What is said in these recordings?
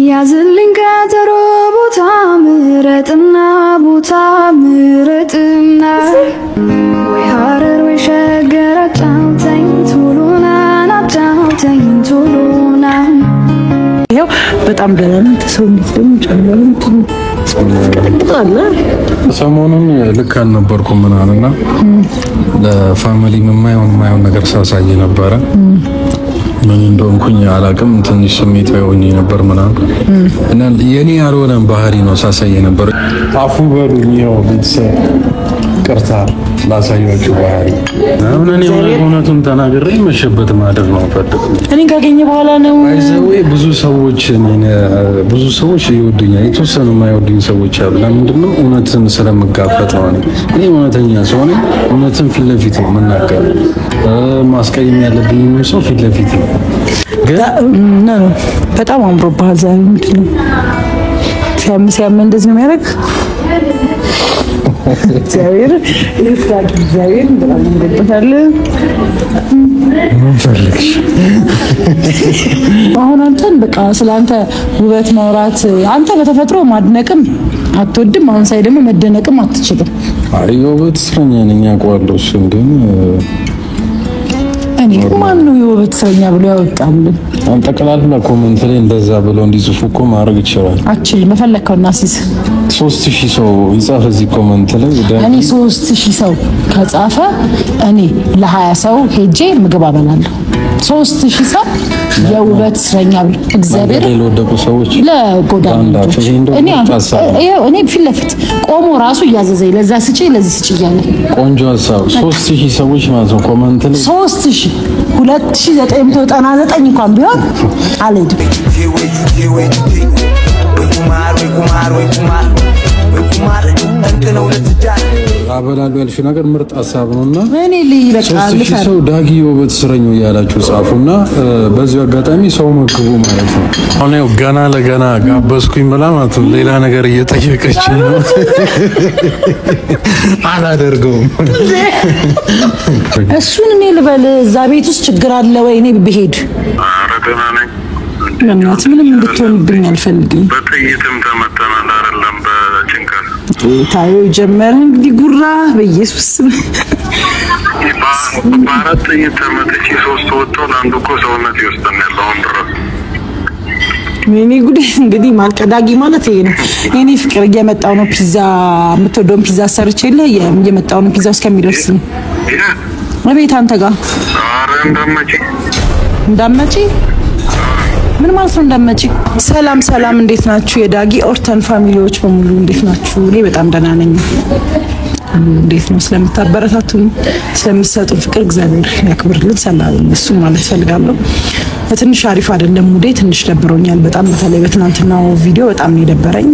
ያዝልኝ ቀጠሮ ቦታ ምረጥና ወይ ሐረር ወይ ሸገር አጫውተኝ ቶሎና ይሄው በጣም ደህና ተሰው ሰሞኑን ልክ አልነበርኩም ምናልና ለፋሚሊ የማይሆን ነገር ሳሳይ ነበረ። ምን እንደሆንኩኝ አላውቅም። ትንሽ ስሜታዊ ሆኜ ነበር ምናምን እና የኔ ያልሆነ ባህሪ ነው ሳሳይ ነበር። አፉ በሉኝ። ያው ቤተሰብ ቅርታ ላሳያችሁ ባህሪ አሁን እኔ እውነቱን ተናግሬ መሸበት ማደር ነው ፈጥኩ። እኔ ካገኘ በኋላ ነው አይዘው ብዙ ሰዎች ይወዱኛል። የተወሰኑ የማይወዱኝ ሰዎች አሉ። ለምንድን ነው? እውነትን ስለምጋፈጥ ነው። እኔ እውነተኛ ሰው ነኝ። እውነትን ፊት ለፊት ነው የምናገረው። ማስቀየም ያለብኝ ሰው ፊት ለፊት ነው። ግን በጣም አምሮብሃል ዛሬ። ምንድን ነው ሲያም እንደዚህ ነው የሚያደርግ? እግዚአብሔር በጣም እንገበታል። ምን ፈልግሽ? አሁን አንተን በቃ ስለአንተ ውበት ማውራት፣ አንተ በተፈጥሮ ማድነቅም አትወድም። አሁን ሳይ ደግሞ መደነቅም አትችልም። አይ ውበት ስለኛ ነኝ አውቀዋለሁ። እሱን ግን እኔ ማን ነው የውበት ሰውኛ ብሎ ያወጣልን? አንጠቅላላ ኮሜንት ላይ እንደዛ ብሎ እንዲጽፉ እኮ ማድረግ ይችላል። አችልም በፈለከው እናሲስ 3000 ሰው ይጻፍ እዚህ ኮሜንት ላይ እኔ 3000 ሰው ከጻፈ እኔ ለ20 ሰው ሄጄ ምግብ አበላለሁ። 3000 ሰው የውበት እስረኛ ብሎ እግዚአብሔር ለወደቁ ሰዎች ለጎዳና እኔ ፊት ለፊት ቆሞ ራሱ እያዘዘኝ ለዛ ስጪ ለዚህ ስጪ እያለ ቆንጆ ሀሳብ 3000 ሰዎች ማለት ነው ኮሜንት ላይ 2999 እንኳን ቢሆን አልሄድም። አበላሉ ያልሽ ነገር ምርጥ ሀሳብ ነውና እኔ ልይበቃል ሰው ዳጊ ውበት እስረኛው ያላችሁ ጻፉና በዚህ አጋጣሚ ሰው መግቡ ማለት ነው። አሁን ያው ገና ለገና ጋበዝኩኝ ብላ ማለት ነው ሌላ ነገር እየጠየቀች ነው። አላደርገውም። እሱን እኔ ልበል እዛ ቤት ውስጥ ችግር አለ ወይ? እኔ ብሄድ ምንም እንድትሆንብኝ አልፈልግም። በጥይትም ተመተናል አይደለም በጭንቀት ታዩ ጀመረ እንግዲህ ጉራ በኢየሱስ በአራት ጥይት ተመትቼ 3 ወጥቶ ለአንዱ እኮ ሰውነት ይወስደን ያለውን ድረስ ምን ጉድ እንግዲህ ማልቀዳጊ ማለት ይሄ ነው። የኔ ፍቅር እየመጣው ነው። ፒዛ የምትወደውን ፒዛ ሰርቼልህ እየመጣው ነው። ፒዛው እስከሚደርስ ነው እቤት አንተ ጋር። ኧረ እንዳመጪ ምን ማለት ነው እንዳመጪ? ሰላም እንዴት ናችሁ? የዳጊ ኦርተን ፋሚሊዎች በሙሉ እንዴት ናችሁ? እኔ በጣም ደህና ነኝ። እንዴት ነው? ስለምታበረታቱኝ ስለምትሰጡኝ ፍቅር እግዚአብሔር ያክብርልን። ሰላም እሱ ማለት ፈልጋለሁ። ትንሽ አሪፍ አይደለም ሙዴ፣ ትንሽ ደብሮኛል በጣም። በተለይ በትናንትናው ቪዲዮ በጣም ነው የደበረኝ።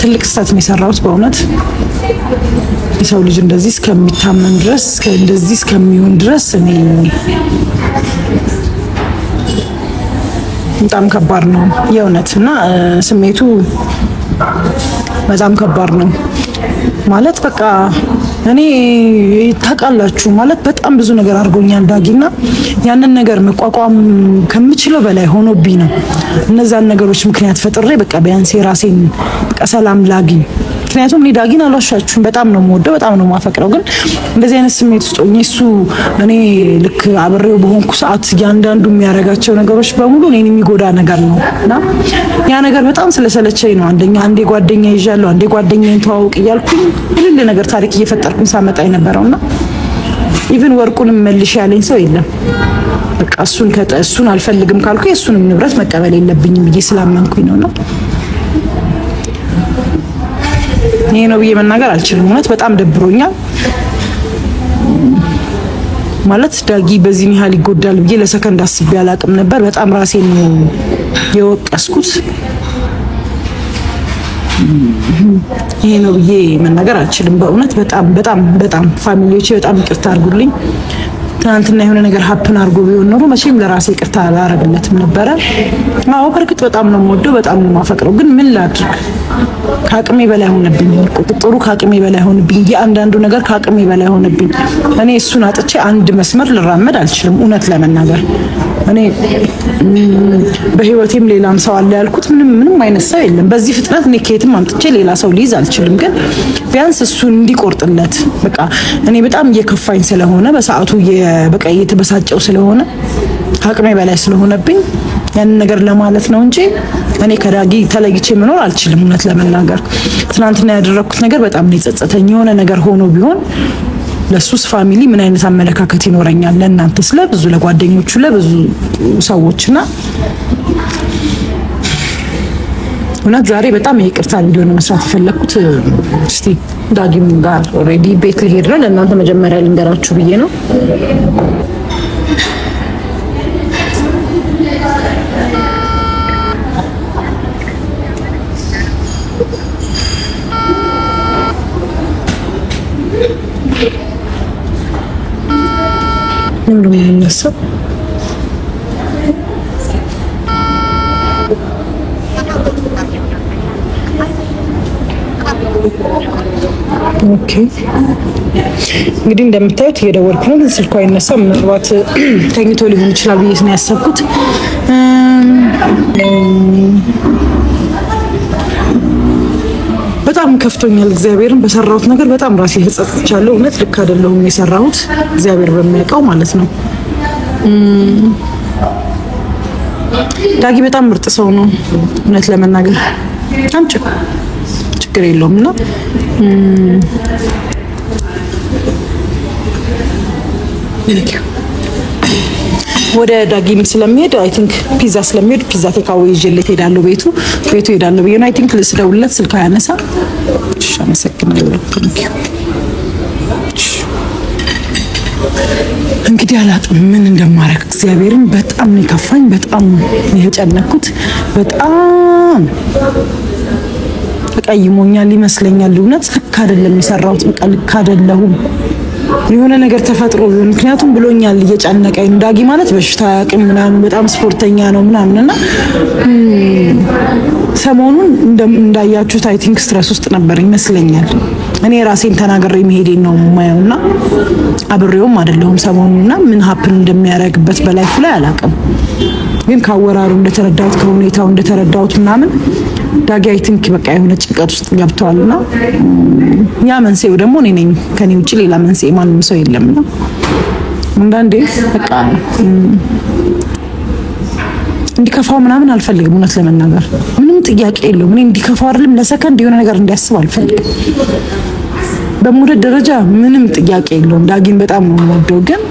ትልቅ ስህተት ነው የሰራሁት በእውነት። የሰው ልጅ እንደዚህ እስከሚታመን ድረስ እንደዚህ እስከሚሆን ድረስ እኔ በጣም ከባድ ነው የእውነት። እና ስሜቱ በጣም ከባድ ነው ማለት በቃ እኔ ታውቃላችሁ ማለት በጣም ብዙ ነገር አድርጎኛል ዳጊና ያንን ነገር መቋቋም ከምችለው በላይ ሆኖብኝ ነው እነዛን ነገሮች ምክንያት ፈጥሬ በቃ ቢያንስ የራሴን በቃ ሰላም ላግኝ። ምክንያቱም እኔ ዳጊን አልዋሻችሁም በጣም ነው የምወደው በጣም ነው የማፈቅረው። ግን እንደዚህ አይነት ስሜት ውስጥ ሆኜ እሱ እኔ ልክ አብሬው በሆንኩ ሰዓት እያንዳንዱ የሚያደርጋቸው ነገሮች በሙሉ እኔን የሚጎዳ ነገር ነው እና ያ ነገር በጣም ስለሰለቸኝ ነው አንዴ ጓደኛ ይዣለሁ አንዴ ጓደኛዬን ተዋውቅ እያልኩኝ ሁሉ ነገር ታሪክ እየፈጠርኩኝ ሳመጣ የነበረውና ኢቭን ወርቁንም መልሽ ያለኝ ሰው የለም። በቃ እሱን አልፈልግም ካልኩ የእሱንም ንብረት መቀበል የለብኝም ብዬ ስላመንኩኝ ነውና ይሄ ነው ብዬ መናገር አልችልም። እውነት በጣም ደብሮኛል ማለት ዳጊ በዚህ ያህል ይጎዳል ብዬ ለሰከንድ አስቤ አላቅም ነበር። በጣም ራሴን ነው የወቀስኩት። ይሄ ነው ብዬ መናገር አልችልም በእውነት በጣም ፋሚሊዎቼ በጣም ይቅርታ አድርጉልኝ። ትናንትና የሆነ ነገር ሀፕን አድርጎ ቢሆን ኖሮ መቼም ለራሴ ይቅርታ አላረግለትም ነበረ። አዎ በርግጥ በጣም ነው የምወደው በጣም ነው የማፈቅረው። ግን ምን ላድርግ ከአቅሜ በላይ ሆነብኝ። ቁጥጥሩ ከአቅሜ በላይ ሆነብኝ። የአንዳንዱ ነገር ከአቅሜ በላይ ሆነብኝ። እኔ እሱን አጥቼ አንድ መስመር ልራመድ አልችልም እውነት ለመናገር እኔ በህይወቴም ሌላም ሰው አለ ያልኩት ምንም አይነት ሰው የለም። በዚህ ፍጥነት እኔ ከየትም አምጥቼ ሌላ ሰው ሊይዝ አልችልም። ግን ቢያንስ እሱ እንዲቆርጥለት በቃ እኔ በጣም እየከፋኝ ስለሆነ በሰዓቱ በቃ እየተበሳጨው ስለሆነ አቅሜ በላይ ስለሆነብኝ ያን ነገር ለማለት ነው እንጂ እኔ ከዳጊ ተለይቼ መኖር አልችልም። እውነት ለመናገር ትናንትና ያደረኩት ነገር በጣም ነው የጸጸተኝ። የሆነ ነገር ሆኖ ቢሆን ለሱስ ፋሚሊ ምን አይነት አመለካከት ይኖረኛል? ለእናንተ ስለብዙ ለጓደኞቹ ለብዙ ሰዎችና እውነት ዛሬ በጣም ይቅርታ ቪዲዮ ነው መስራት የፈለኩት። እስቲ ዳጊም ጋር ኦሬዲ ቤት ልሄድ ነው። ለእናንተ መጀመሪያ ልንገራችሁ ብዬ ነው። ምንም የሚነሳው ኦኬ። እንግዲህ እንደምታዩት እየደወልኩ ነው፣ ግን ስልኩ አይነሳም። ምናልባት ተኝቶ ሊሆን ይችላል ብዬ ነው ያሰብኩት። በጣም ከፍቶኛል። እግዚአብሔርን በሰራሁት ነገር በጣም ራሴ ተጸጽቻለሁ። እውነት ልክ አይደለሁም የሰራሁት፣ እግዚአብሔር በሚያውቀው ማለት ነው። ዳጊ በጣም ምርጥ ሰው ነው እውነት ለመናገር አንቺ ችግር የለውም እና ወደ ዳጊም ስለሚሄድ አይ ቲንክ ፒዛ ስለሚሄድ ፒዛ ቴካዌ ይዤለት ሄዳለሁ። ቤቱ ሄዳለሁ ብዬ ነው አይ ቲንክ ልስደውልለት፣ ስልክ አያነሳ። እሺ አመሰግናለሁ። እንግዲህ አላውቅም ምን እንደማረግ። እግዚአብሔርን በጣም ነው የከፋኝ፣ በጣም ነው የጨነኩት። በጣም ተቀይሞኛል ይመስለኛል። እውነት ልክ አይደለም የሰራሁት፣ በቃ ልክ አይደለሁም። የሆነ ነገር ተፈጥሮ ቢሆን ምክንያቱም ብሎኛል፣ እየጨነቀኝ ነው። ዳጊ ማለት በሽታ ያቅም ምናምን በጣም ስፖርተኛ ነው ምናምንና ሰሞኑን እንዳያችሁት አይ ቲንክ ስትረስ ውስጥ ነበር ይመስለኛል። እኔ ራሴን ተናግሬ መሄዴን ነው የማየውና አብሬውም አይደለሁም ሰሞኑንና ምን ሀፕን እንደሚያደርግበት በላይፉ ላይ አላውቅም። ግን ካወራሩ እንደተረዳሁት ከሁኔታው እንደተረዳሁት ምናምን ዳጊ አይ ቲንክ በቃ የሆነ ጭንቀት ውስጥ ገብቷልና ያ መንስኤው ደግሞ እኔ ነኝ። ከኔ ውጪ ሌላ መንስኤ ማንም ሰው የለምና አንዳንዴ በቃ እንዲከፋው ምናምን አልፈልግም። እውነት ለመናገር ምንም ጥያቄ የለውም። እኔ እንዲከፋው አይደለም ለሰከንድ የሆነ ነገር እንዲያስብ አልፈልግም። በመውደድ ደረጃ ምንም ጥያቄ የለውም። ዳጊን በጣም ነው የምወደው፣ ግን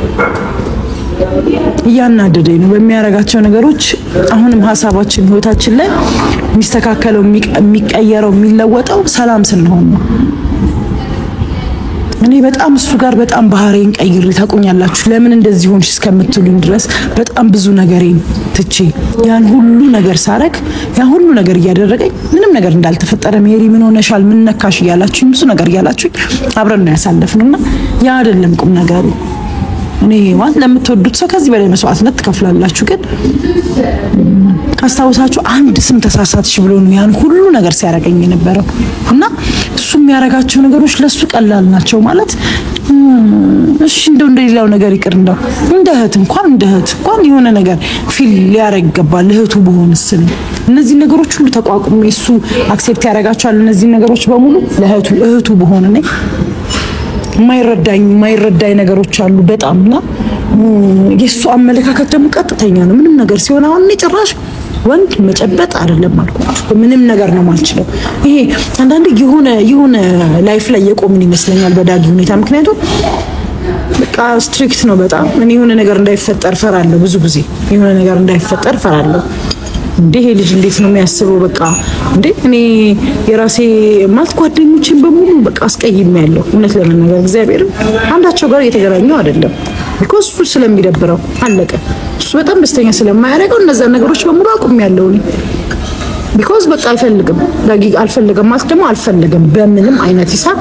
እያናደደኝ ነው በሚያረጋቸው ነገሮች። አሁንም ሀሳባችን ህይወታችን ላይ የሚስተካከለው የሚቀየረው የሚለወጠው ሰላም ስንሆን ነው። እኔ በጣም እሱ ጋር በጣም ባህሪን ቀይሬ ታቆኛላችሁ ለምን እንደዚህ ሆንሽ እስከምትሉኝ ድረስ በጣም ብዙ ነገሬን ትቼ ያን ሁሉ ነገር ሳረግ ያን ሁሉ ነገር እያደረገኝ ምንም ነገር እንዳልተፈጠረ ሜሪ ምን ሆነሻል ምን ነካሽ እያላችሁኝ ብዙ ነገር እያላችሁኝ አብረን ነው ያሳለፍነውና ያ አይደለም ቁም ነገሩ። እኔ ማለት ለምትወዱት ሰው ከዚህ በላይ መስዋዕትነት ትከፍላላችሁ። ግን ካስታውሳችሁ አንድ ስም ተሳሳትሽ ብሎ ነው ያን ሁሉ ነገር ሲያረጋኝ የነበረው እና እሱ የሚያረጋቸው ነገሮች ለሱ ቀላል ናቸው ማለት እሺ እንደው እንደሌላው ነገር ይቅር እንደው እንደ እህት እንኳን የሆነ ነገር ፊል ሊያረግ ይገባል። እህቱ በሆንስ እነዚህ ነገሮች ሁሉ ተቋቁሞ እሱ አክሴፕት ያረጋቸዋል። እነዚህ ነገሮች በሙሉ ለእህቱ በሆነ ነኝ ማይረዳኝ ነገሮች አሉ በጣምና የሱ አመለካከት ደግሞ ቀጥተኛ ነው። ምንም ነገር ሲሆን አሁን እኔ ጭራሽ ወንድ መጨበጥ አይደለም አልኳችሁ። ምንም ነገር ነው ማልችለው። ይሄ አንዳንዴ የሆነ ላይፍ ላይ የቆምን ይመስለኛል በዳጊ ሁኔታ። ምክንያቱም በቃ ስትሪክት ነው በጣም። እኔ የሆነ ነገር እንዳይፈጠር ፈራለሁ፣ ብዙ ጊዜ የሆነ ነገር እንዳይፈጠር ፈራለሁ። እንዴ ይሄ ልጅ እንዴት ነው የሚያስበው? በቃ እንዴ እኔ የራሴ ማለት ጓደኞቼን በሙሉ በቃ አስቀይሜያለሁ። እውነት ለመናገር እግዚአብሔር አንዳቸው ጋር እየተገናኘው አይደለም ቢኮዝ እሱ ስለሚደብረው አለቀ። እሱ በጣም ደስተኛ ስለማያደርገው እነዛ ነገሮች በሙሉ አቁሜያለሁ እኔ ቢኮዝ በቃ አልፈልግም ማለት ደግሞ አልፈልግም። በምንም አይነት ሂሳብ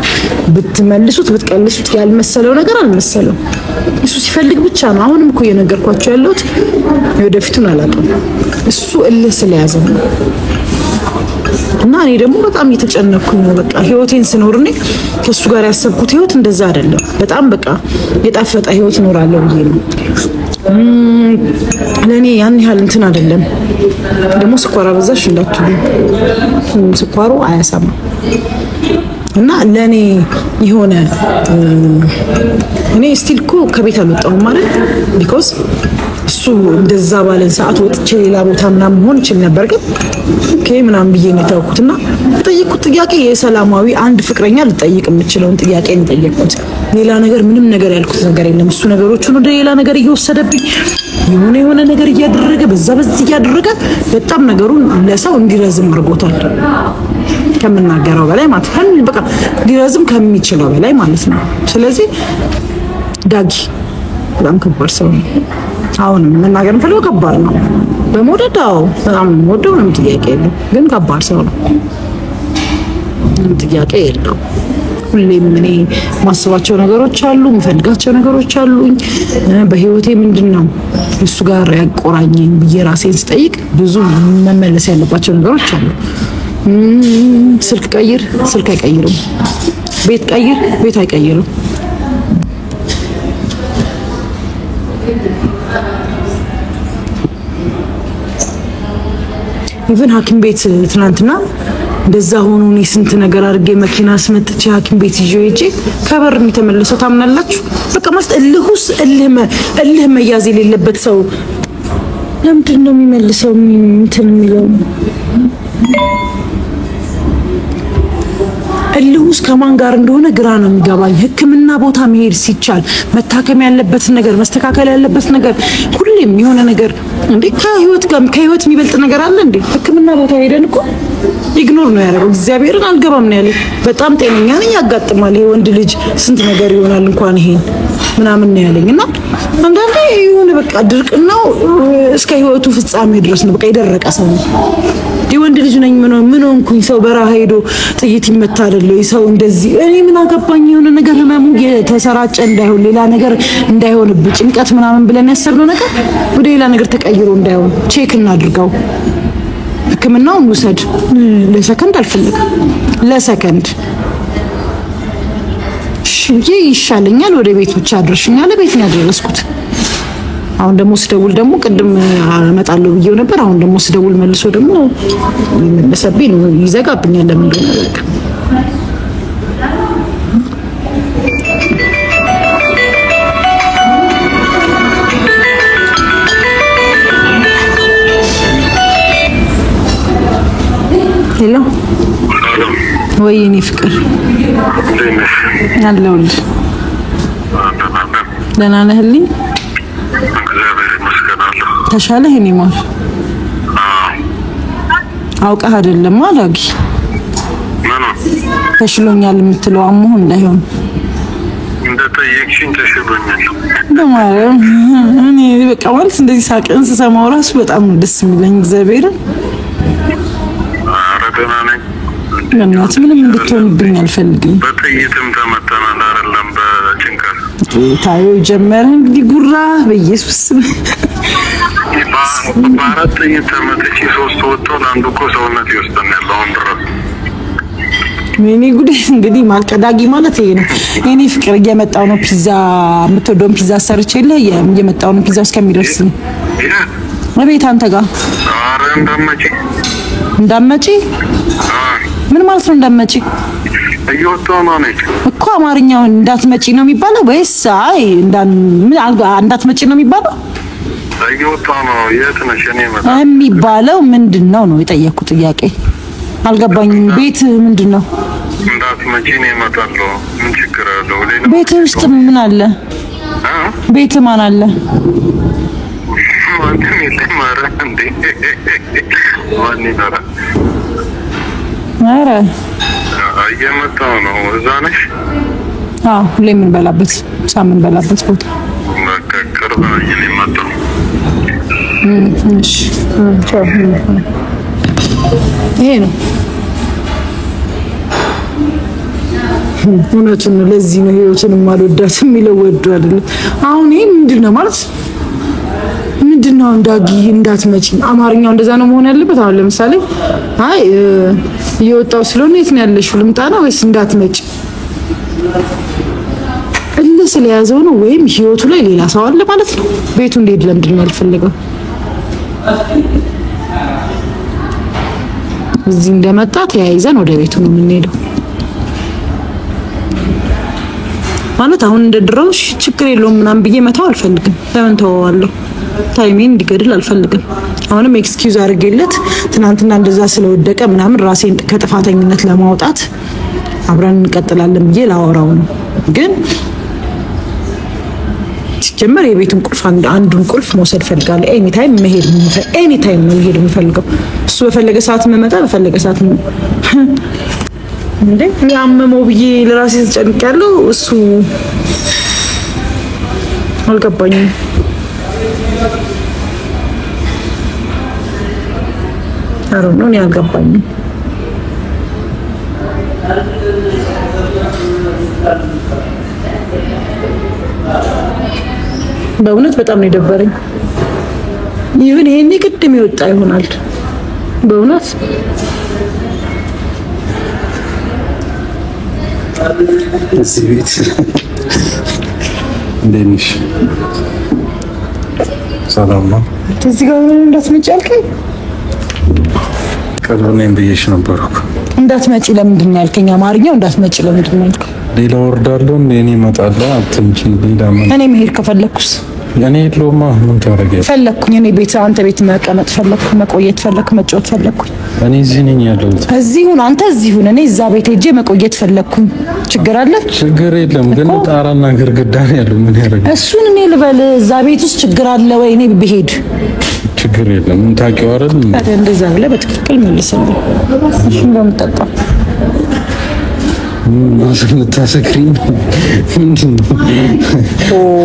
ብትመልሱት ብትቀልሱት ያልመሰለው ነገር አልመሰለው። እሱ ሲፈልግ ብቻ ነው። አሁንም እኮ እየነገርኳቸው ያለሁት ወደፊቱን አላውቅም። እሱ እልህ ስለያዘ ነው። እና እኔ ደግሞ በጣም እየተጨነኩኝ ነው። በቃ ህይወቴን ስኖር እኔ ከሱ ጋር ያሰብኩት ህይወት እንደዛ አይደለም። በጣም በቃ የጣፈጠ ህይወት እኖራለሁ ብዬ ነው። ለኔ ያን ያህል እንትን አይደለም። ደግሞ ስኳር አበዛሽ እንዳትሉ፣ ስኳሩ አያሳማ እና ለኔ የሆነ እኔ ስቲል እኮ ከቤት አልወጣሁም ማለት ቢኮዝ እሱ እንደዛ ባለን ሰዓት ወጥቼ ሌላ ቦታ ምናምን መሆን ይችል ነበር። ግን ኦኬ ምናምን ብዬ ነው የተውኩትና የጠየቅኩት ጥያቄ የሰላማዊ አንድ ፍቅረኛ ልጠይቅ የምችለውን ጥያቄ ነው የጠየቅኩት። ሌላ ነገር ምንም ነገር ያልኩት ነገር የለም። እሱ ነገሮችን ወደ ሌላ ነገር እየወሰደብኝ የሆነ ነገር እያደረገ በዛ እያደረገ በጣም ነገሩን ለሰው እንዲረዝም አድርጎታል። ከምናገረው በላይ ማለት ነው። በቃ ሊረዝም ከሚችለው በላይ ማለት ነው። ስለዚህ ዳጊ በጣም ከባድ ሰው ነው። አሁን መናገር እንፈልገው ከባድ ነው። በመውደዳው በጣም ወደው ነው ጥያቄ የለው። ግን ከባድ ሰው ነው። ጥያቄ የለው። ሁሌም እኔ ማስባቸው ነገሮች አሉ፣ የምፈልጋቸው ነገሮች አሉኝ። በህይወቴ ምንድነው እሱ ጋር ያቆራኘኝ ብዬ ራሴን ስጠይቅ ብዙ መመለስ ያለባቸው ነገሮች አሉ። ስልክ ቀይር፣ ስልክ አይቀይርም። ቤት ቀይር፣ ቤት አይቀይርም። ኢቭን ሐኪም ቤት ትናንትና እንደዛ ሆኖ እኔ ስንት ነገር አድርጌ መኪና አስመጥቼ ሐኪም ቤት ይዤ ሄጄ ከበር የሚተመለሰው ታምናላችሁ? በቃ ማለት እልህ መያዝ የሌለበት ሰው ለምንድን ነው የሚመልሰው? እንትን የሚለው እልሁስ ከማን ጋር እንደሆነ ግራ ነው የሚገባኝ። ሕክምና ቦታ መሄድ ሲቻል መታከም ያለበት ነገር መስተካከል ያለበት ነገር ሁሌም የሆነ ነገር እንዴ ከህይወት የሚበልጥ ነገር አለ እንዴ? ሕክምና ቦታ ሄደን እኮ ኢግኖር ነው ያደረገው። እግዚአብሔርን አልገባም ነው ያለ። በጣም ጤነኛ ነኝ ያጋጥማል። ይሄ ወንድ ልጅ ስንት ነገር ይሆናል እንኳን ይሄን ምናምን ነው ያለኝና አንዳንዴ የሆነ በቃ ድርቅናው እስከ ህይወቱ ፍጻሜ ድረስ ነው። በቃ የደረቀ ሰው ነው። የወንድ ልጅ ነኝ ምን ሆንኩኝ? ሰው በረሃ ሄዶ ጥይት ይመታ አይደለ? ሰው እንደዚህ እኔ ምን አገባኝ? የሆነ ነገር ህመሙ የተሰራጨ እንዳይሆን ሌላ ነገር እንዳይሆንብህ ጭንቀት ምናምን ብለን ያሰብነው ነገር ወደ ሌላ ነገር ተቀይሮ እንዳይሆን ቼክ እናድርገው። ህክምናውን ውሰድ። ለሰከንድ አልፈልግም። ለሰከንድ ይሻለኛል ወደ ቤት ብቻ አድርሽኛል። ቤት ነው ያደረስኩት። አሁን ደግሞ ስደውል ደግሞ ቅድም አመጣለሁ ብዬው ነበር። አሁን ደግሞ ስደውል መልሶ ደግሞ ይመለሰብኝ ነው ይዘጋብኛል። ለምን እንደሆነ ሄሎ ወይ እኔ ፍቅር አለሁልህ። ደህና ነህልኝ? ተሻለህ? እኔ ማር አውቀህ አይደለም አላጊ ተሽሎኛል የምትለው አሞህ እንዳይሆን እንደጠየቅሽኝ ተሽሎኛል። በማርያም እኔ በቃ ማለት እንደዚህ ሳቅን ስሰማው ራሱ በጣም ነው ደስ የሚለኝ። እግዚአብሔርን ደህና ነኝ። በእናትህ ምንም እንድትሆንብኝ አልፈልግም። በጥይትም ተመተናል አይደለም በጭንቀት ታዩ ጀመረ እንግዲህ ጉራ በኢየሱስ በአራት ጥይት ተመትቼ 3 ወጥቷል። አንዱ እኮ ሰውነት ይወስደን ያለው አሁን ድረስ ምን ጉዴ! እንግዲህ ማልቀዳጊ ማለት ይሄ ነው። የኔ ፍቅር እየመጣው ነው። ፒዛ የምትወደውን ፒዛ ሰርቼልህ እየመጣው ነው። ፒዛው እስከሚደርስ እቤት አንተ ጋር። ኧረ እንዳመጪ ምን ማለት ነው? እንዳመጪ እየወጣሁ ነው እኮ። አማርኛው እንዳትመጪ ነው የሚባለው ወይስ አይ እንዳትመጪ ነው የሚባለው? እየወጣሁ ነው። የት ነሽ? እኔ መጣ የሚባለው ምንድነው ነው የጠየኩት ጥያቄ አልገባኝም። ቤት ምንድነው? እንዳትመጪ ነው እመጣለሁ። ምን ችግር አለው? ቤት ውስጥ ምን አለ? ቤት ማን አለ? ማንም የለም። ኧረ እንዴ ማን ይኖራል? ኧረ እየመጣሁ ነው። እዛ ነሽ? አዎ ሁሌ የምንበላበት ሳምንበላበት ቦታ በቃ ቅርብ ነኝ። እኔ መጣሁ። እሺ ይሄ ነው እውነቱን ነው። ለዚህ ነው ህይወትን ማልወዳት የሚለው ወዱ አይደለም። አሁን ይሄ ምንድነው ማለት ምንድነው እንዳጊ እንዳትመጪ? አማርኛው እንደዛ ነው መሆን ያለበት። አሁን ለምሳሌ አይ እየወጣው ስለሆነ የት ነው ያለሽው ልምጣ ነው ወይስ እንዳትመጪ? እልህ ስለያዘው ነው ወይም ህይወቱ ላይ ሌላ ሰው አለ ማለት ነው። ቤቱ እንዴት ለምንድን ነው ያልፈለገው? እዚህ እንደመጣ ተያይዘን ወደ ቤቱ ነው የምንሄደው ማለት አሁን እንደ ድሮሽ ችግር የለውም ምናምን ብዬ መተው አልፈልግም። ለምን ተወዋለሁ? ታይሜን እንዲገድል አልፈልግም። አሁንም ኤክስኪውዝ አድርጌለት ትናንትና እንደዛ ስለወደቀ ምናምን ራሴን ከጥፋተኝነት ለማውጣት አብረን እንቀጥላለን ብዬ ላወራው ነው። ግን ሲጀመር የቤቱን ቁልፍ አንዱን ቁልፍ መውሰድ ፈልጋለሁ። ኤኒ ታይም ነው መሄድ የምፈልገው። እሱ በፈለገ ሰዓት መመጣ በፈለገ ሰዓት እንዴ ያመመው ብዬ ለራሴ ተጨንቄያለሁ። እሱ አልገባኝም። አሮን ነው አልገባኝም። በእውነት በጣም ነው የደበረኝ። ይሁን ይሄኔ ቅድም ይወጣ ይሆናል በእውነት እዚህ ቤት እንዴት ነሽ? ሰላም ነው። እዚህ ጋር ምን እንዳትመጪ አልከኝ? ቅርብ ነኝ ብዬሽ ነበርኩ። እንዳትመጪ ለምንድን ነው ያልከኝ? አማርኛው እንዳትመጪ ለምንድን ነው ያልከኝ? ሌላ ወርዳለሁ እንዴ? እኔ እመጣለሁ። አትምጪ ሌላ ምን? እኔ መሄድ ከፈለኩስ እኔ የለውማ። ምን ታደርጊያለሽ? ፈለኩኝ። እኔ ቤት አንተ ቤት መቀመጥ ፈለኩ፣ መቆየት ፈለኩ፣ መጫወት ፈለኩኝ። እኔ እዚህ ነኝ ያለሁት። እዚህ ሁን አንተ እዚህ ሁን። እኔ እዛ ቤት ሄጄ መቆየት ፈለኩኝ። ችግር አለ? ችግር የለም ግን ጣራና ግርግዳ ነው ያለው። ምን ያደርጋል? እሱን እኔ ልበል። እዛ ቤት ውስጥ ችግር አለ ወይ? እኔ ብሄድ ችግር የለም። ምን ታውቂው አይደል? እንደዛ ብለህ በትክክል መልስልኝ። እሺ እንደምጠጣው ልታሰክሪኝ ምንድን ነው?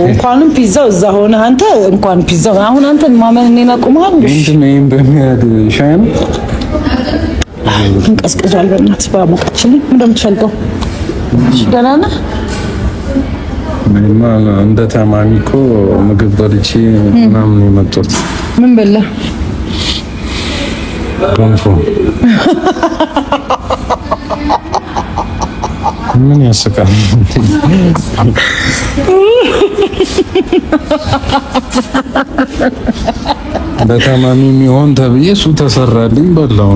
እንኳንም ፒዛው እዛ ሆነ አንተ እንኳን ፒዛው አሁን አንተን ማመን እኔን አቁመሃል። ምንድን ነው ይሄን በሚያድ ሻይ ነው እንቀዝቅዟል። በእናትህ ባሞቀችልኝ ምን እንደምትፈልገው? እሺ ደህና ነህ? ምንማ እንደ ታማሚ እኮ ምግብ በልቼ ምናምን የመጣሁት። ምን በላህ? ገንፎ። ምን ያስቃል? በታማሚ የሚሆን ተብዬ እሱ ተሰራልኝ በላው።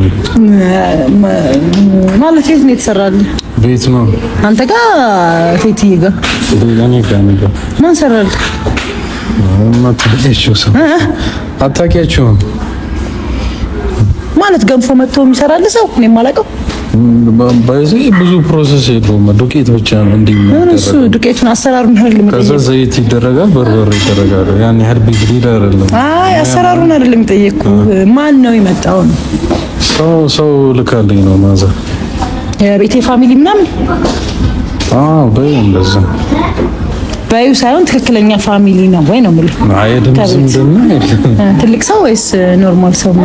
ማለት የት ነው የተሰራልኝ? ቤት ነው አንተ ጋር ቴትዬ ጋር እኔ ጋር ነው። ማን ሰራልህ? አታውቂያቸውም ማለት ገንፎ መጥቶ የሚሰራልህ ሰው እኔ የማላውቀው በዚህ ብዙ ፕሮሰስ የለውም። ዱቄት ብቻ ነው እንዲህ እሱ ዱቄቱን አሰራሩን አይደለም። ከዛ ዘይት ይደረጋል፣ በርበሬ ይደረጋል። ያን ያህል ቢግ ዲል አይደለም። አይ አሰራሩን አይደለም የጠየቅኩህ። ማን ነው የመጣው? ሰው ልካልኝ ነው ማዘር የቤቴ ፋሚሊ ምናምን። በይ እንደዛ ባዩ ሳይሆን ትክክለኛ ፋሚሊ ነው ወይ ነው የምልህ። አይደለም ዝምድና የለም። ትልቅ ሰው ወይስ ኖርማል ሰው ነው?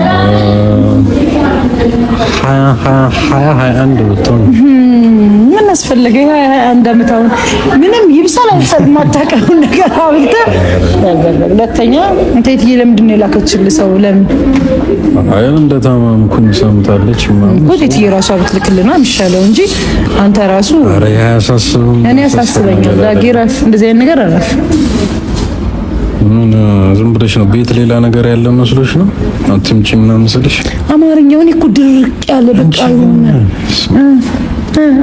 21 ብትሆን ምን አስፈለገ? 21 ዓመት አሁን ምንም ይብሳል አይብሳል የማታውቀው ነገር አብልተህ። ሁለተኛ እንዴትዬ ለምንድን ነው የላከችልህ ሰው? ለምን አይደል እንደታመምኩኝ ሰምታለች ማለት ነው። እቴትዬ ራሷ ብትልክልና የሚሻለው እንጂ አንተ ራሱ ኧረ ያሳስበኝ። እኔ ያሳስበኛል። ዳጊራፍ እንደዚህ አይነት ነገር አላፍ ምን ዝም ብለሽ ነው? ቤት ሌላ ነገር ያለ መስሎሽ ነው? አትምጪ ምናምን ስልሽ አማርኛውን እኮ ድርቅ ያለ በቃ ይሆናል።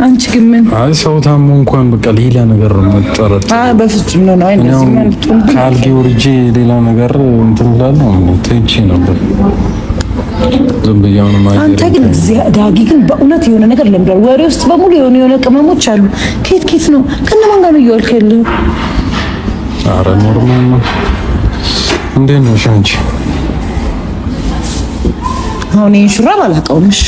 አንቺ ግን ምን ሰው ታሞ እንኳን በቃ ሌላ ነገር ነው መጠረት። በፍጹም ነው ነው እንደዚህ ማለት ነው። ካልጌ ወርጄ ሌላ ነገር እንትን እላለሁ ትቼ ነበር ዝም ብዬ አሁን ማለት አንተ ግን ዳጊ ግን በእውነት የሆነ ነገር ለምዷል። ወሬ ውስጥ በሙሉ የሆነ ቅመሞች አሉ። ኬት ነው ከነማን ጋር ነው እያልክ ያለው? ኧረ ኖርማል ነው። እንዴት ነሽ አንቺ? አሁን ይሄን ሹራብ አላውቀውም። እሺ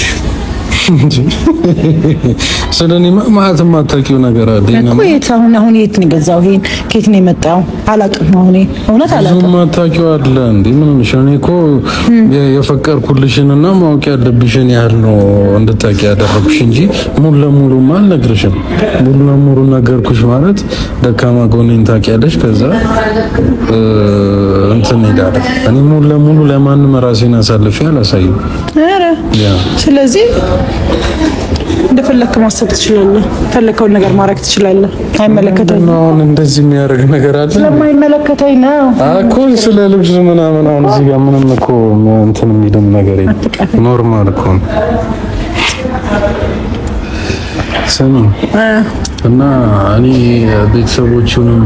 ስለኔ ማለት የማታውቂው ነገር አለ እኮ። አሁን የት ነው የገዛው? ይሄን ከየት ነው የመጣው? አላውቅም። አሁን እውነት አላውቅም። የማታውቂው አለ እንዴ? ምን ነሽ? እኔ እኮ የፈቀርኩልሽንና ማወቅ ያለብሽን ያህል ነው እንድታውቂ ያደረኩሽ እንጂ ሙሉ ለሙሉማ አልነግርሽም። ሙሉ ለሙሉ ነገርኩሽ ማለት ደካማ ጎኔን ታውቂያለሽ። ከዛ እንትን ሄዳለ። እኔ ሙሉ ለሙሉ ለማንም ራሴን አሳልፌ አላሳይም። ኧረ ስለዚህ እንደፈለክ ማሰብ ትችላለህ። ፈለከውን ነገር ማድረግ ትችላለህ። አይመለከተኝም። አሁን እንደዚህ የሚያደርግ ነገር አለ? ስለማይመለከተኝ ነው እኮ ስለ ልብስ ምናምን አሁን እዚህ ጋር ምንም እኮ እንትን የሚልም ነገር የለም። ኖርማል እኮ ነው። ስሚ እና እኔ ቤተሰቦቹንም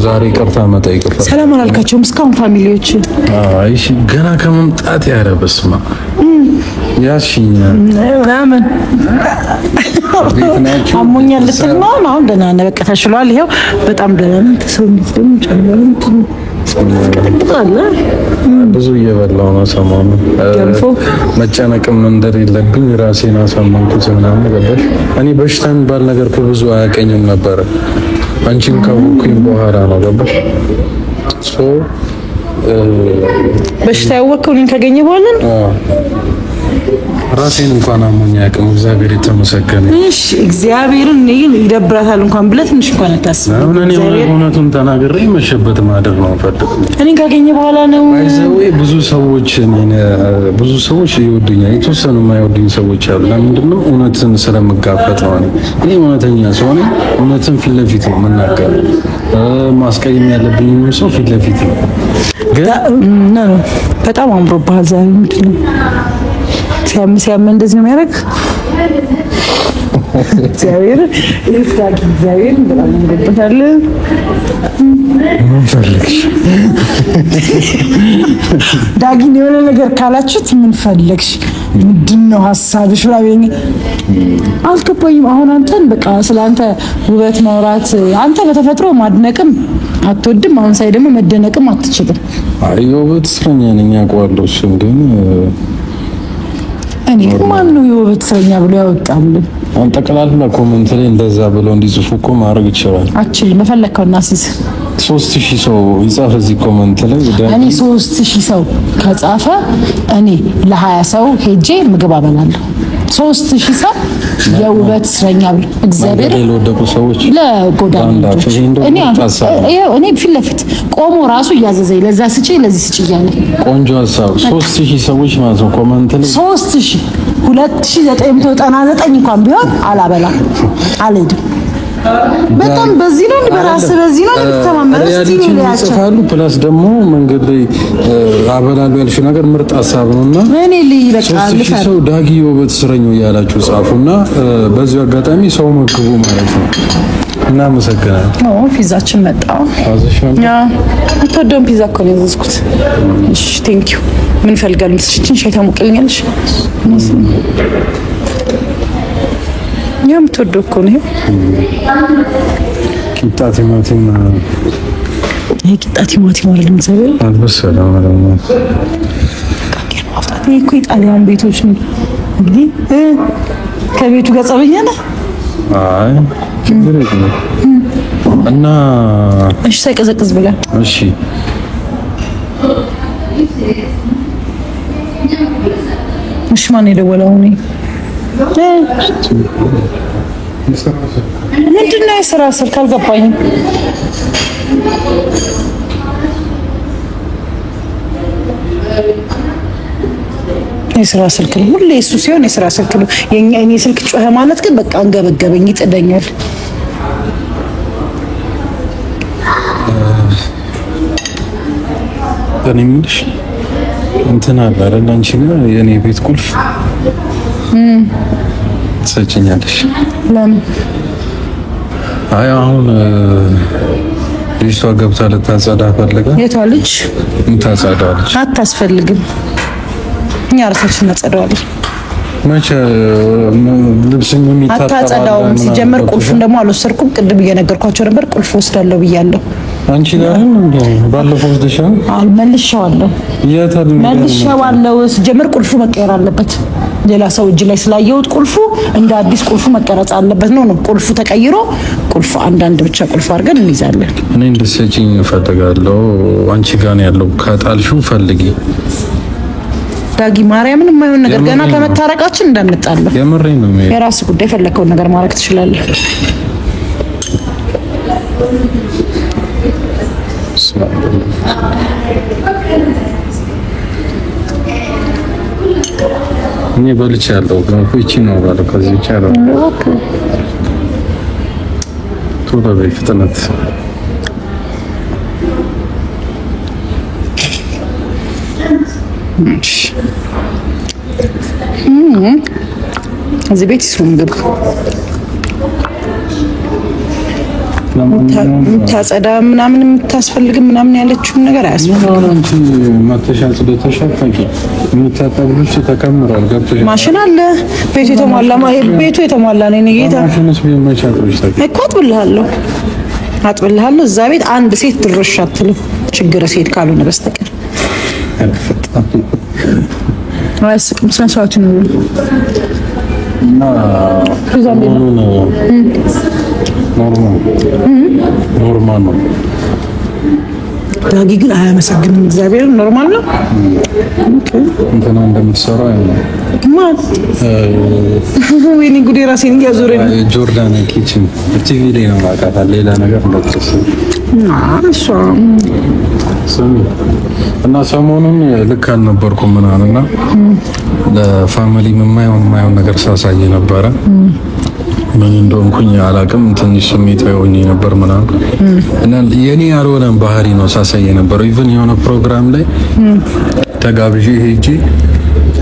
ዛሬ ይቅርታ መጠየቅ እፈልጋለሁ። ሰላም አላልካቸውም እስካሁን ፋሚሊዎች? አይ እሺ፣ ገና ከመምጣት ያረበስማ ያሽኝ ምናምን አሞኛል ልትል ነው? አሁን ደህና ነህ? በቃ ተሽሏል። ይኸው በጣም ደህና ነህ። ተሰውነት ደግሞ ጨምሮ ብዙ እየበላሁ ነው ሰሞኑን። መጨነቅም እንደሌለብኝ ራሴን አሳመንኩት ምናምን ገባሽ። እኔ በሽታ የሚባል ነገር እኮ ብዙ አያውቀኝም ነበረ። አንቺን ካወኩኝ በኋላ ነው ገባሽ። በሽታ ያወቅከው እኔን ካገኘ በኋላ ነው። ራሴን እንኳን አሞኝ አያውቅም። እግዚአብሔር የተመሰገነ። እሺ እግዚአብሔርን ይደብራታል እንኳን ብለህ ትንሽ እንኳን አታስብ። እኔ እውነቱን ተናግሬ መሸበት ማደር ነው ፈልግ። እኔን ካገኘ በኋላ ነው። አይዘው ብዙ ሰዎች ይወዱኛል። የተወሰኑ የማይወዱኝ ሰዎች አሉ። ለምንድን ነው? እውነትን ስለምጋፈጥ ነው። እኔ እውነተኛ ሰው ነኝ። እውነትን ፊት ለፊት ነው የምናገረው። ማስቀየም ያለብኝ ሰው ፊት ለፊት ነው። ግን በጣም አምሮብሃል ዛሬ። ምንድን ነው ሲያም እንደዚህ ነው የሚያደርግ? እግዚአብሔር በጣም አምሮብሃል። ምን ፈልግሽ ዳጊን? የሆነ ነገር ካላችሁት ምን ፈለግሽ? ምንድን ነው ሀሳብሽ? ብላኝ አልገባኝም። አሁን አንተን በቃ ስለአንተ ውበት ማውራት፣ አንተ በተፈጥሮ ማድነቅም አትወድም። አሁን ሳይ ደግሞ መደነቅም አትችልም። አይ የውበት እስረኛ ነኝ አውቀዋለሁ። እሱን ግን እኔ ማን ነው የውበት እስረኛ ብሎ ያወጣልን? አሁን ጠቅላላ ኮሜንት ላይ እንደዛ ብሎ እንዲጽፉ እኮ ማድረግ ይችላል። አችል መፈለከውና ሲስ 3000 ሰው ይጻፍ እዚህ ኮሜንት ላይ። እኔ 3000 ሰው ከጻፈ እኔ ለ20 ሰው ሄጄ ምግብ አበላለሁ። 3000 ሰው የውበት እስረኛ ብሎ እግዚአብሔር ለወደቁ ሰዎች ለጎዳና እኔ ፊት ለፊት ቆሞ ራሱ እያዘዘኝ ለዛ ስጪ ለዚህ ስጪ እያለ ቆንጆ ሀሳብ 3000 ሰዎች ማለት ነው ኮሜንት ላይ 3000 2999 እንኳን ቢሆን አላበላም አልሄድም። በጣም በዚህ ነው በራስህ በዚህ ነው ተማመረ እስቲ ነው ያቻሉ። ፕላስ ደግሞ መንገድ ላይ አበላሉ ያልሽው ነገር ምርጥ ሀሳብ ነውና እኔ ልይ በቃ ሰው ዳጊ የውበት እስረኛው ያላችሁ ጻፉና በዚህ አጋጣሚ ሰው መግቡ ማለት ነው። እናመሰግናለን። ፒዛችን መጣ። አትወደውም? ፒዛ እኮ ነው ያዘዝኩት። እሺ ቴንክ ዩ። ምን ፈልጋለሁ? ትንሽ ሻይ ታሞቅልኛለሽ? የምትወደው እኮ ነው። ቂጣ ቲማቲም ይሄ ቂጣ ቲማቲም አይደለም ዘበል አልበሰለም ማለት ነው። ይሄ እኮ የጣሊያን ቤቶች ነው እንግዲህ። ከቤቱ ጋር ጸበኛ ነህ? አይ ችግር የለም። እና እሺ ሳይቀዘቅዝ ብላ እሺ እሺ ማን የደወለው ነው? ምንድን ነው የስራ ስልክ አልገባኝም። የስራ ስልክ ነው ሁሌ እሱ ሲሆን የስራ ስልክ ነው። የኔ ስልክ ጮኸ ማለት ግን በቃ አንገበገበኝ፣ ይጥደኛል። እኔ የምልሽ እንትን አለ አይደል አንቺ ጋር የኔ ቤት ቁልፍ ትሰጪኛለሽ? ለምን? አይ አሁን ልጅቷ ገብታ ልታጸዳ ፈልጋ። የቷ ልጅ? የምታጸዳው ልጅ አታስፈልግም። እኛ ራሳችን እናጸዳዋለን። መቼ ልብስም የሚታጠብ አታጸዳውም። ሲጀመር ቁልፉን ደግሞ አልወሰድኩም። ቅድም እየነገርኳቸው ነበር ቁልፍ ወስዳለሁ ብያለሁ። አንቺ ጋር ባለፈው ወስደሻል? መልሼዋለሁ። መልሼዋለሁ። ሲጀመር ቁልፉ መቀየር አለበት። ሌላ ሰው እጅ ላይ ስላየሁት ቁልፉ እንደ አዲስ ቁልፉ መቀረጽ አለበት ነው። ቁልፉ ተቀይሮ ቁልፉ አንዳንድ ብቻ ቁልፍ አድርገን እንይዛለን። እኔ እንድትሰጪኝ እፈልጋለሁ። አንቺ ጋር ነው ያለው። ከጣልሽው ፈልጊ ዳጊ። ማርያምን የማይሆን ነገር ገና ከመታረቃችን እንዳንጣላ። የምሬን ነው። የራስ ጉዳይ፣ የፈለከውን ነገር ማድረግ ትችላለህ። እኔ በልቻለሁ ገንፎ ይቺ ነው ባለ ከዚህ ይቻላል። ቶሎ በይ ፍጥነት። እዚህ ቤት ይስሩ ምግብ ታጸዳ ምናምን የምታስፈልግ ምናምን ያለችውን ነገር አያስፈልግም። ማሽን አለ ቤቱ የተሟላ ነው። እኔ ጌታ እኮ አጥብልሃለሁ። እዛ ቤት አንድ ሴት ድርሽ አትልም፣ ችግር ሴት ካልሆነ በስተቀር አያስቅም። ስነ ስርዓት ነው እና ኖርማል ነው። ዳጊ ግን አያመሰግንም። እግዚአብሔር ኖርማል ነው። እንትና እንደምትሰራው ማለት ወይኔ ጉዴ ራሴን እያዞረኝ ነው። ጆርዳን ኪችን ቲቪ ላይ ነው ማውቃት ሌላ ነገር እንደተሰሰ እና ሰሞኑን ልክ አልነበርኩም ምናምንና ለፋሚሊ የማይሆን ነገር ሳሳይ ነበረ። ምን እንደሆንኩኝ አላውቅም። ትንሽ ስሜታዊ ሆኜ ነበር ምናምን እና የኔ ያልሆነን ባህሪ ነው ሳሳይ ነበር። ኢቭን የሆነ ፕሮግራም ላይ ተጋብዤ ሄጄ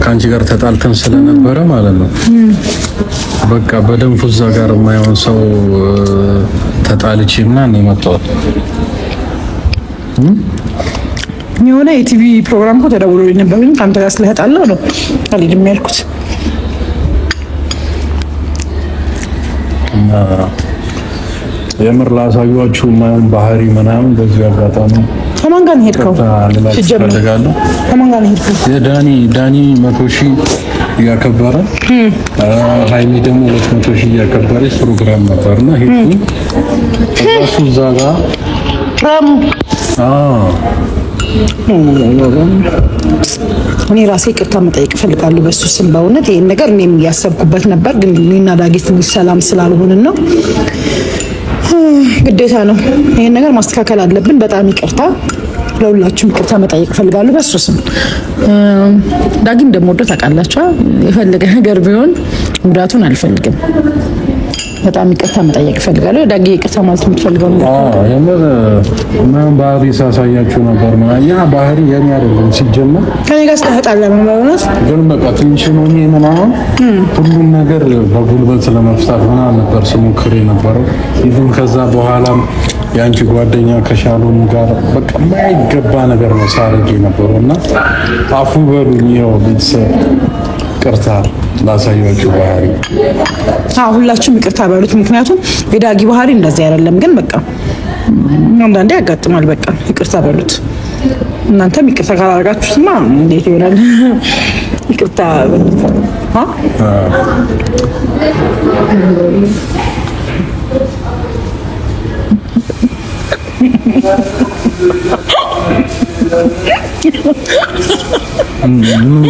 ከአንቺ ጋር ተጣልተን ስለነበረ ማለት ነው በቃ በደንብ እዛ ጋር የማይሆን ሰው ተጣልቼ ምናምን የመጣሁት የሆነ የቲቪ ፕሮግራም እኮ ተደውሎልኝ ነበር። ግን ካንተ ጋር ስለተጣላሁ ነው አልሄድም ያልኩት። እና የምር ላሳያችሁ የማይሆን ባህሪ ምናምን በዚህ አጋጣሚ ከማን ጋር ነው ሄድከው? ፈልጋለሁ። ከማን ጋር ነው ሄድከው? ዳኒ 100,000 እያከበረ ሃይሚ ደግሞ 200,000 እያከበረች ፕሮግራም ነበርና ሄድኩ። እሱ እዛ ጋር እኔ ራሴ ይቅርታ መጠየቅ እፈልጋለሁ በሱ ስም። በእውነት ይሄን ነገር እኔም እያሰብኩበት ነበር፣ ግን እኔና ዳጊ ትንሽ ሰላም ስላልሆንን ነው። ግዴታ ነው ይሄን ነገር ማስተካከል አለብን። በጣም ይቅርታ፣ ለሁላችሁም ይቅርታ መጠየቅ እፈልጋለሁ በሱ ስም። ዳጊ እንደምወደው ታውቃላችሁ። የፈለገ ነገር ቢሆን ጉዳቱን አልፈልግም። በጣም ይቅርታ መጠየቅ እፈልጋለሁ። ዳጊ ይቅርታ ማለት የምትፈልገው ነገር የምር ማን ባህሪ ሳሳያችሁ ነበር ማለት ያ ባህሪ የኔ አይደለም ሲጀመር ከኔ ጋር ስለተጣላ ነው ማለት ግን በቃ ትንሽ ነው ምናምን ሁሉም ነገር በጉልበት ለመፍታት ምናምን ነበር ስሞክር የነበረው። ኢቭን ከዛ በኋላም ያንቺ ጓደኛ ከሻሎም ጋር በቃ የማይገባ ነገር ነው ሳረግ የነበረውና አፉ በሉኝ ነው ቤተሰብ ይቅርታ ላሳያችሁ ባህሪ። ሁላችሁም ይቅርታ በሉት። ምክንያቱም የዳጊ ባህሪ እንደዚህ አይደለም። ግን በቃ አንዳንዴ ያጋጥማል። በቃ ይቅርታ በሉት። እናንተም ይቅርታ ካላደረጋችሁትማ እንዴት ይሆናል? ይቅርታ በሉት።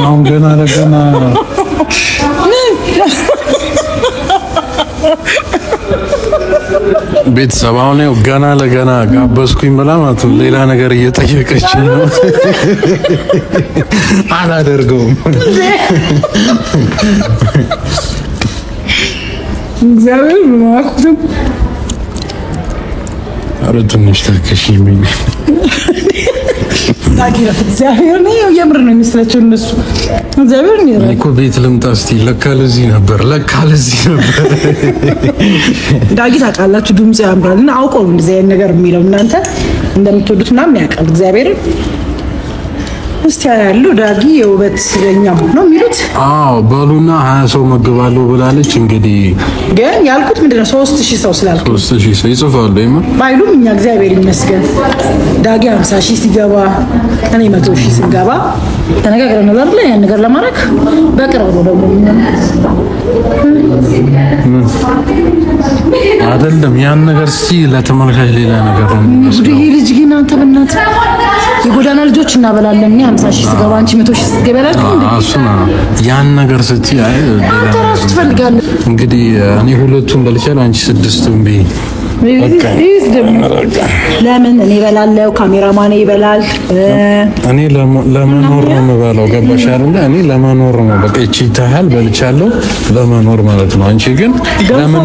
አሁን ገና ለገና ቤተሰብ አሁን ያው ገና ለገና ጋበዝኩኝ ብላ ማለት ነው ሌላ ነገር እየጠየቀች ነው። አላደርገውም። እግዚአብሔር ነው። አረ ትንሽ ተከሽኝ ምን ታዲያ እግዚአብሔር ነው የምር ነው የሚመስላቸው እነሱ። እግዚአብሔር ነው እኮ ቤት ልምጣ እስቲ ለካ ለዚህ ነበር ዳጊ ታውቃላችሁ፣ ድምጽ ያምራል እና አውቀው እንደዚህ አይነት ነገር የሚለው እናንተ እንደምትወዱት ምናምን ያውቃል እግዚአብሔር። እስቲ ያለው ዳጊ የውበት ስለኛ ነው የሚሉት። በሉና 20 ሰው መግባለሁ ብላለች። እንግዲህ ግን ያልኩት ምንድነው 3000 ሰው ስላልኩ 3000 ሰው ይጽፋሉ ይማ ባይሉም እኛ እግዚአብሔር ይመስገን ዳጊ 50,000 ሲገባ እኔ 100,000 ሲገባ ተነጋግረን ነው አይደል? ያን ነገር ለማድረግ በቅርብ ነው ደግሞ አይደለም ያን ነገር እስቲ ለተመልካች ሌላ ነገር ነው የሚመስለው። ይሄ ልጅ ግን አንተ በእናትህ የጎዳና ልጆች እናበላለን። እኔ 50,000 ሲገባ አንቺ 100,000 ስትገበላችሁ አሱና ያን ነገር ስትይ ሌላ ትፈልጋለህ። እንግዲህ እኔ ሁለቱን በልቻለሁ አንቺ 6ቱን በይ ለምን እኔ እበላለሁ፣ ካሜራማኔ ይበላል። እኔ ለመኖር ነው የምበላው። ገባሽ አይደል? እኔ ለመኖር ነው በቃ እቺ ታህል በልቻለሁ ለመኖር ማለት ነው። አንቺ ግን ለምን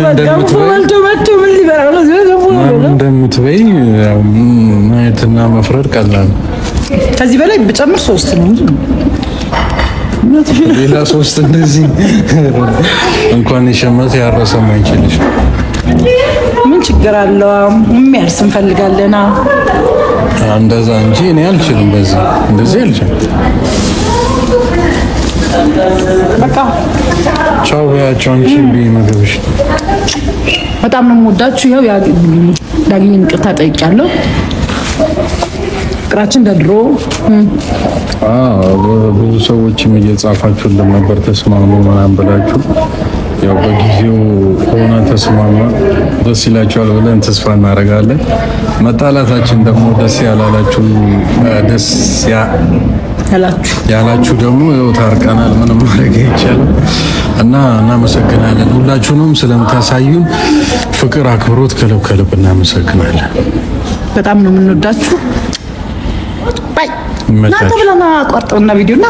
እንደምትበይ ማየትና መፍረድ ቀላል። ከዚህ በላይ ብጨምር 3 ነው እንጂ ሌላ 3 እንደዚህ እንኳን የሸመተ ያረሰም አይችልሽ። ምን ችግር አለው? የሚያርስ እንፈልጋለና እንደዛ እንጂ እኔ አልችልም። በዚህ እንደዚህ አልችልም። በቃ ቻው በያቸው። አንቺ ቢመገብሽ በጣም ነው የምወዳችሁ። ይኸው ዳግም ይቅርታ ጠይቄያለሁ። ፍቅራችን እንደድሮ ብዙ ሰዎችም እየጻፋችሁልን ነበር ተስማሙ ምናምን ብላችሁ ያው በጊዜው ሆነ ተስማማ ደስ ይላችኋል ብለን ተስፋ እናደርጋለን። መጣላታችን ደግሞ ደስ ያላላችሁ ያላችሁ ደግሞ ያው ታርቀናል። ምንም ማድረግ አይቻልም እና እናመሰግናለን። ሁላችሁንም ስለምታሳዩን ፍቅር፣ አክብሮት ከልብ እናመሰግናለን። በጣም ነው የምንወዳችሁ። ባይ እናንተ ብለና ቆርጠውና ቪዲዮና